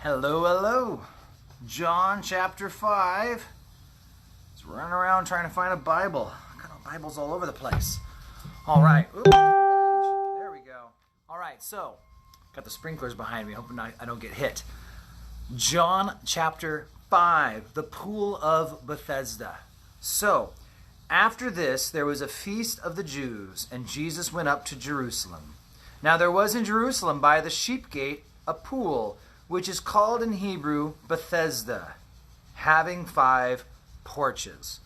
Hello, hello. John chapter 5. Just running around trying to find a Bible. Got Bibles all over the place. All right. Ooh, there we go. All right, so got the sprinklers behind me, hoping I don't get hit. John chapter 5, the pool of Bethesda. So, after this, there was a feast of the Jews, and Jesus went up to Jerusalem. Now there was in Jerusalem by the sheep gate a pool, which is called in Hebrew Bethesda, having 5 porches.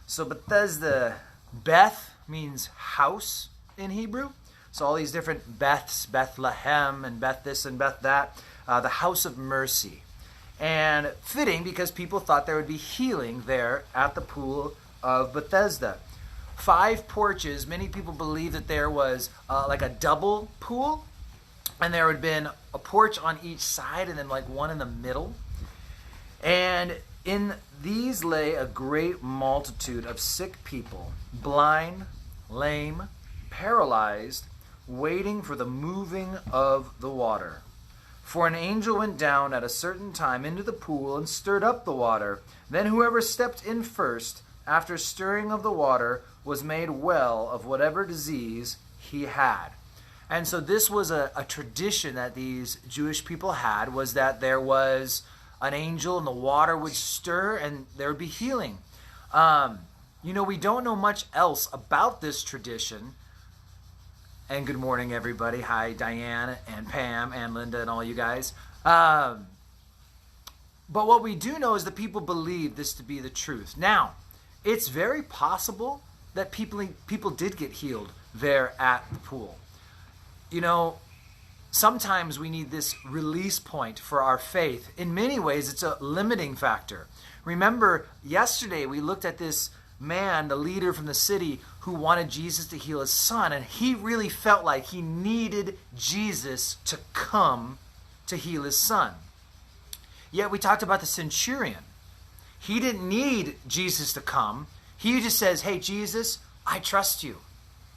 So Bethesda, Beth means house in Hebrew. So all these different Beths, Bethlehem and Beth this and Beth that, the house of mercy. And fitting because people thought there would be healing there at the pool of Bethesda. 5 porches. Many people believe that there was like a double pool, and there had been a porch on each side and then like one in the middle. And in these lay a great multitude of sick people, blind, lame, paralyzed, waiting for the moving of the water. For an angel went down at a certain time into the pool and stirred up the water. Then whoever stepped in first, after stirring of the water, was made well of whatever disease he had. And so this was a tradition that these Jewish people had, was that there was an angel and the water would stir and there would be healing. We don't know much else about this tradition. And good morning, everybody. Hi, Diane and Pam and Linda and all you guys. But what we do know is that people believe this to be the truth. Now, it's very possible that people did get healed there at the pool. Sometimes we need this release point for our faith. In many ways, it's a limiting factor. Remember, yesterday we looked at this man, the leader from the city, who wanted Jesus to heal his son, and he really felt like he needed Jesus to come to heal his son. Yet we talked about the centurion. He didn't need Jesus to come. He just says, "Hey, Jesus, I trust you.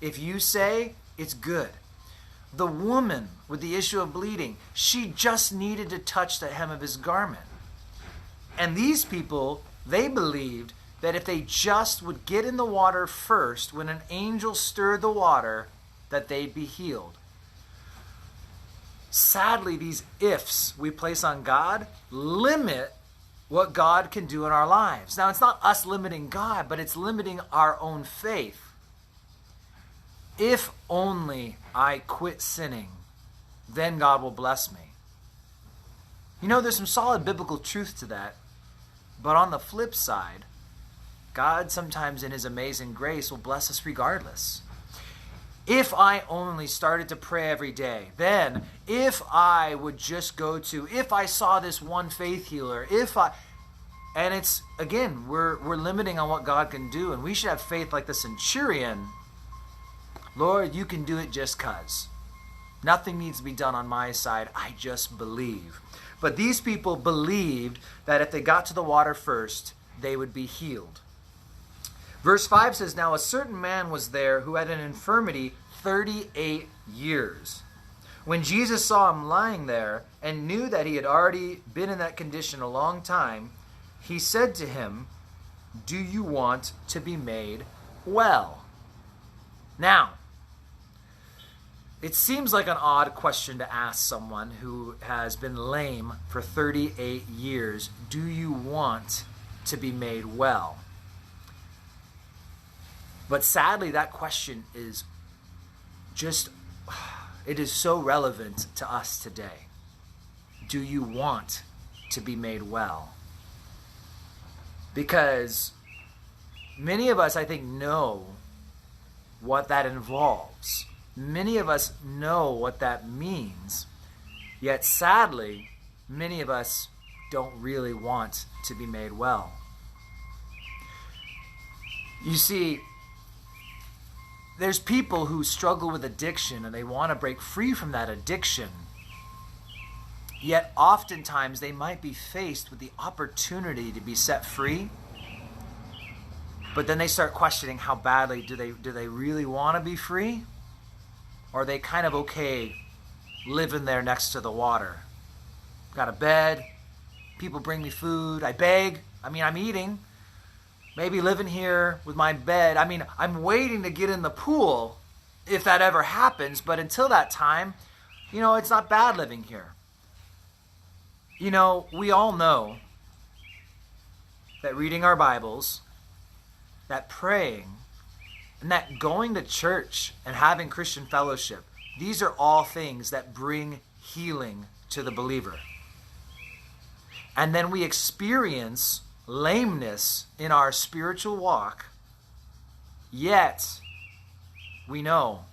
If you say, it's good." The woman with the issue of bleeding, she just needed to touch the hem of his garment. And these people, they believed that if they just would get in the water first, when an angel stirred the water, that they'd be healed. Sadly, these ifs we place on God limit what God can do in our lives. Now, it's not us limiting God, but it's limiting our own faith. If only I quit sinning, then God will bless me. There's some solid biblical truth to that. But on the flip side, God sometimes in his amazing grace will bless us regardless. If I only started to pray every day, then if I would just if I saw this one faith healer, and it's, again, we're limiting on what God can do, and we should have faith like the centurion. Lord, you can do it just 'cause. Nothing needs to be done on my side. I just believe. But these people believed that if they got to the water first, they would be healed. Verse 5 says, "Now a certain man was there who had an infirmity 38 years. When Jesus saw him lying there and knew that he had already been in that condition a long time, he said to him, 'Do you want to be made well?'" Now, it seems like an odd question to ask someone who has been lame for 38 years. Do you want to be made well? But sadly, that question is it is so relevant to us today. Do you want to be made well? Because many of us, I think, know what that involves. Many of us know what that means, yet sadly, many of us don't really want to be made well. You see, there's people who struggle with addiction and they want to break free from that addiction, yet oftentimes they might be faced with the opportunity to be set free, but then they start questioning how badly do they really want to be free? Or are they kind of okay living there next to the water? got a bed, people bring me food, I beg. I'm eating, maybe living here with my bed. I'm waiting to get in the pool if that ever happens, but until that time, it's not bad living here. We all know that reading our Bibles, that praying, and that going to church and having Christian fellowship, these are all things that bring healing to the believer. And then we experience lameness in our spiritual walk, yet we know,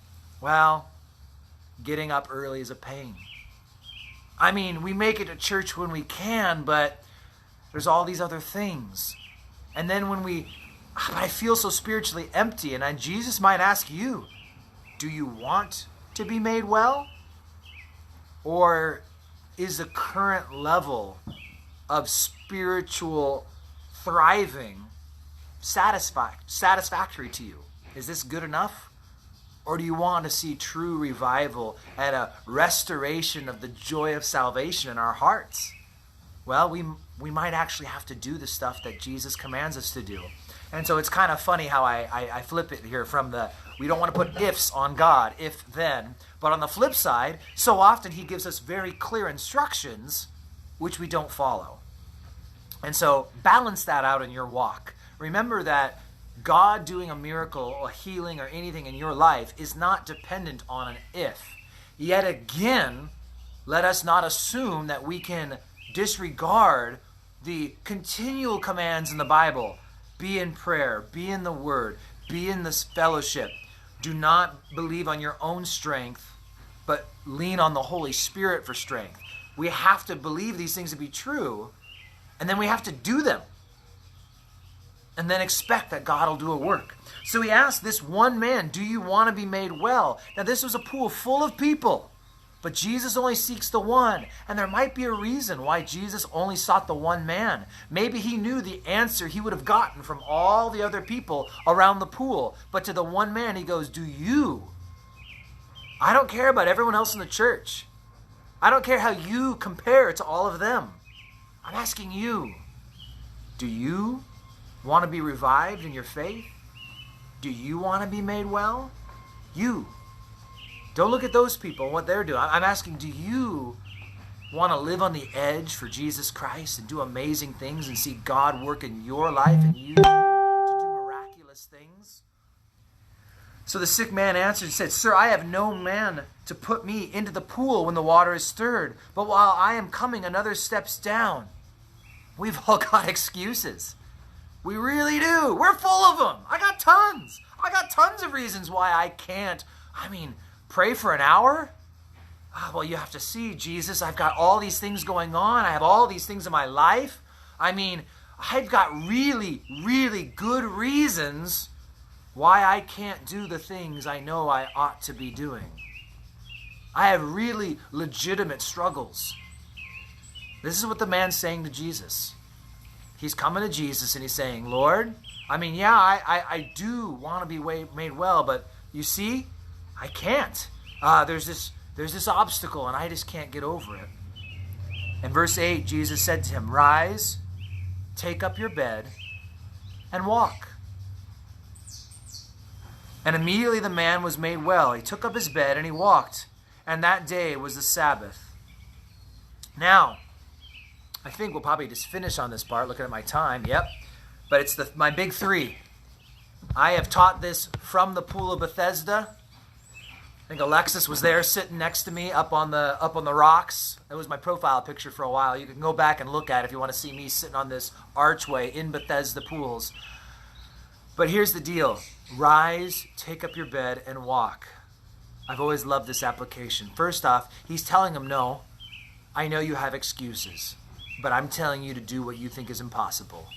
getting up early is a pain. We make it to church when we can, but there's all these other things. And then I feel so spiritually empty, and Jesus might ask you, do you want to be made well? Or is the current level of spiritual thriving satisfactory to you? Is this good enough? Or do you want to see true revival and a restoration of the joy of salvation in our hearts? Well, we might actually have to do the stuff that Jesus commands us to do. And so it's kind of funny how I flip it here from we don't want to put ifs on God, if then. But on the flip side, so often he gives us very clear instructions which we don't follow. And so balance that out in your walk. Remember that God doing a miracle, a healing, or anything in your life is not dependent on an if. Yet again, let us not assume that we can disregard the continual commands in the Bible. Be in prayer, be in the Word, be in this fellowship. Do not believe on your own strength, but lean on the Holy Spirit for strength. We have to believe these things to be true, and then we have to do them. And then expect that God will do a work. So he asked this one man, do you want to be made well? Now this was a pool full of people, but Jesus only seeks the one. And there might be a reason why Jesus only sought the one man. Maybe he knew the answer he would have gotten from all the other people around the pool. But to the one man he goes, I don't care about everyone else in the church. I don't care how you compare to all of them. I'm asking you, do you want to be revived in your faith? Do you want to be made well? You. Don't look at those people and what they're doing. I'm asking, do you want to live on the edge for Jesus Christ and do amazing things and see God work in your life and you to do miraculous things? So the sick man answered and said, Sir, I have no man to put me into the pool when the water is stirred, but while I am coming, another steps down. We've all got excuses. We really do. We're full of them. I got tons of reasons why I can't. Pray for an hour? Well, you have to see, Jesus, I've got all these things going on. I have all these things in my life. I've got really, really good reasons why I can't do the things I know I ought to be doing. I have really legitimate struggles. This is what the man's saying to Jesus. He's coming to Jesus and he's saying, Lord, I do want to be made well, but you see, I can't. There's this obstacle and I just can't get over it. In verse 8, Jesus said to him, Rise, take up your bed, and walk. And immediately the man was made well. He took up his bed and he walked. And that day was the Sabbath. Now, I think we'll probably just finish on this part, looking at my time. Yep. But it's my big three. I have taught this from the pool of Bethesda. I think Alexis was there sitting next to me up on the rocks. That was my profile picture for a while. You can go back and look at it if you want to see me sitting on this archway in Bethesda pools. But here's the deal. Rise, take up your bed, and walk. I've always loved this application. First off, he's telling him, no, I know you have excuses, but I'm telling you to do what you think is impossible.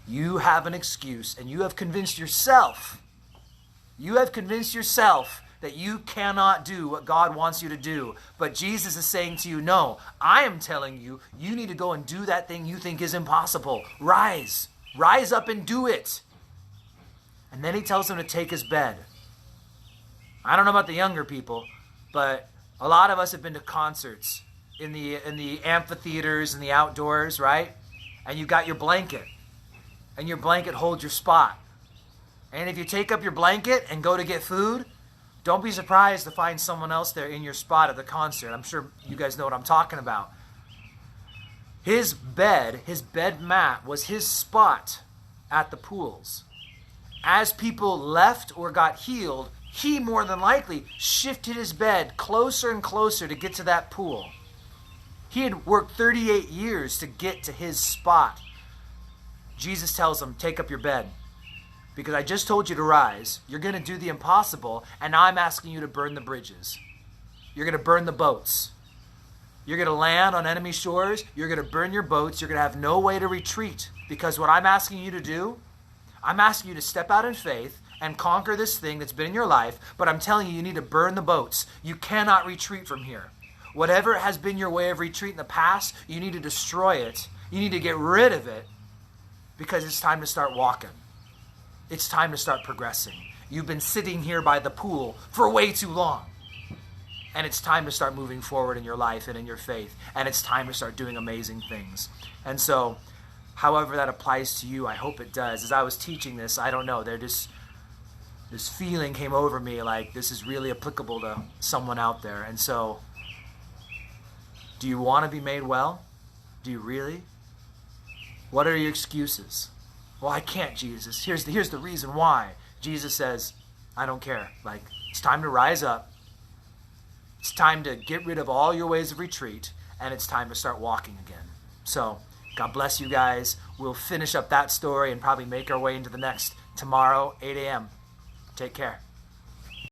You have an excuse, and you have convinced yourself that you cannot do what God wants you to do. But Jesus is saying to you, no, I am telling you, you need to go and do that thing you think is impossible. Rise up and do it. And then he tells him to take his bed. I don't know about the younger people, but a lot of us have been to concerts in the amphitheaters and the outdoors, right? And you got your blanket, and your blanket holds your spot. And if you take up your blanket and go to get food, don't be surprised to find someone else there in your spot at the concert. I'm sure you guys know what I'm talking about. His bed mat was his spot at the pools. As people left or got healed, he more than likely shifted his bed closer and closer to get to that pool. He had worked 38 years to get to his spot. Jesus tells him, take up your bed. Because I just told you to rise. You're going to do the impossible, and now I'm asking you to burn the bridges. You're going to burn the boats. You're going to land on enemy shores. You're going to burn your boats. You're going to have no way to retreat. Because what I'm asking you to do, I'm asking you to step out in faith and conquer this thing that's been in your life, but I'm telling you, you need to burn the boats. You cannot retreat from here. Whatever has been your way of retreat in the past, you need to destroy it. You need to get rid of it because it's time to start walking. It's time to start progressing. You've been sitting here by the pool for way too long. And it's time to start moving forward in your life and in your faith. And it's time to start doing amazing things. And so, however that applies to you, I hope it does. As I was teaching this, I don't know, this feeling came over me like this is really applicable to someone out there. And so, do you want to be made well? Do you really? What are your excuses? Well, I can't, Jesus. Here's the reason why. Jesus says, I don't care. Like, it's time to rise up. It's time to get rid of all your ways of retreat, and it's time to start walking again. So, God bless you guys. We'll finish up that story and probably make our way into the next tomorrow, 8 a.m. Take care.